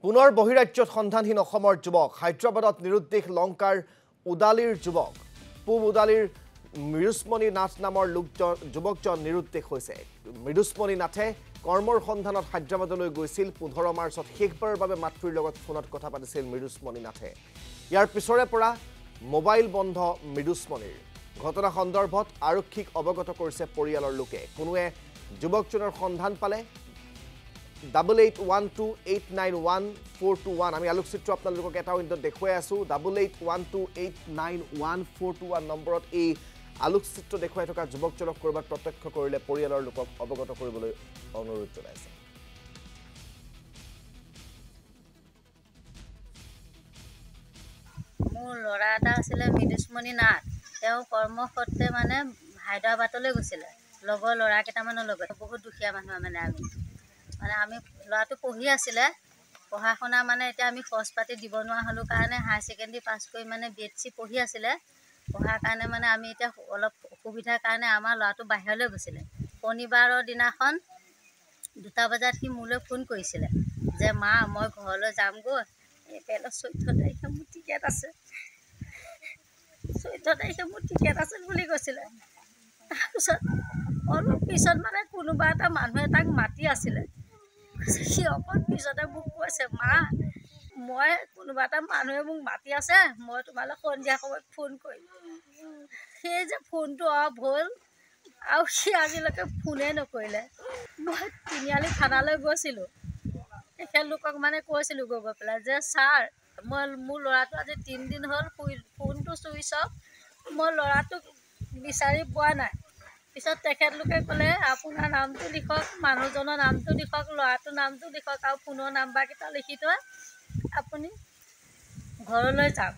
পুনৰ বহিৰাজ্যত সন্ধানহীন অসমৰ যুৱক হায়দৰাবাদত নিৰুদ্দেশ লংকাৰ উদালিৰ যুৱক পূব উদালিৰ মৃদুস্মণি নাথ নামৰ যুৱকজন নিৰুদ্দেশ হৈছে। মৃদুস্মণি নাথে কৰ্মৰ সন্ধানত হায়দৰাবাদলৈ গৈছিল। 15 মাৰ্চত শেষবাৰৰ বাবে মাতৃৰ লগত ফোনত কথা পাতিছিল মৃদুস্মণি নাথে। ইয়াৰ পিছৰে পৰা মোবাইল বন্ধ মৃদুস্মণিৰ। ঘটনা সন্দৰ্ভত আৰক্ষীক অৱগত কৰিছে পৰিয়ালৰ লোকে। কোনোৱে যুৱকজনৰ সন্ধান পালে 8812891421 আমি আলোকচিত্ৰ আপোনালোকক এটা উইণ্ডত দেখুৱাই আছো। 8812891421 নম্বৰত এই আলোকচিত্ৰ দেখুৱাই থকা যুৱকজনক কৰবাত প্ৰত্যক্ষ কৰিলে পৰিয়ালৰ লোকক অৱগত কৰিবলৈ অনুৰোধ জনাইছে। মোৰ ল'ৰা এটা আছিলে মৃদুস্মণি নাথ। তেওঁ কৰ্মসূত্ৰে মানে হায়দৰাবাদলৈ গৈছিলে লগৰ ল'ৰা কেইটামানৰ লগত। বহুত দুখীয়া মানুহ আমি ল'ৰাটো পঢ়ি আছিলে। পঢ়া শুনা মানে এতিয়া আমি খৰচ পাতি দিব নোৱাৰা হ'লোঁ কাৰণে হায়াৰ ছেকেণ্ডেৰী পাছ কৰি মানে BEd পঢ়ি আছিলে। পঢ়াৰ কাৰণে মানে আমি এতিয়া অলপ অসুবিধাৰ কাৰণে আমাৰ ল'ৰাটো বাহিৰলৈ গৈছিলে। শনিবাৰৰ দিনাখন 2টা বজাত সি মোলৈ ফোন কৰিছিলে যে মা মই ঘৰলৈ যামগৈ, এপ্ৰিলৰ 14 তাৰিখে মোৰ টিকেট আছে, 14 তাৰিখে মোৰ টিকেট আছে বুলি কৈছিলে। তাৰপিছত অলপ পিছত মানে কোনোবা এটা মানুহে তাক মাতি আছিলে। সি অকণ পিছতে মোক কৈছে মা মই কোনোবা এটা মানুহে মোক মাতি আছে, মই তোমালৈ সন্ধিয়া সময়ত ফোন কৰিম। সেই যে ফোনটো অফ হ'ল আৰু সি আজিলৈকে ফোনেই নকৰিলে। মই তিনিআলি থানালৈ গৈছিলোঁ। তেখেতলোকক মানে কৈছিলোঁ গৈ পেলাই যে ছাৰ মোৰ ল'ৰাটো আজি 3 দিন হ'ল ফোনটো চুইচ অফ, মই ল'ৰাটোক বিচাৰি পোৱা নাই। পিছত তেখেতলোকে ক'লে আপোনাৰ নামটো লিখক, মানুহজনৰ নামটো লিখক, ল'ৰাটোৰ নামটো লিখক আৰু ফোনৰ নাম্বাৰকেইটা লিখি থৈ আপুনি ঘৰলৈ যাওক।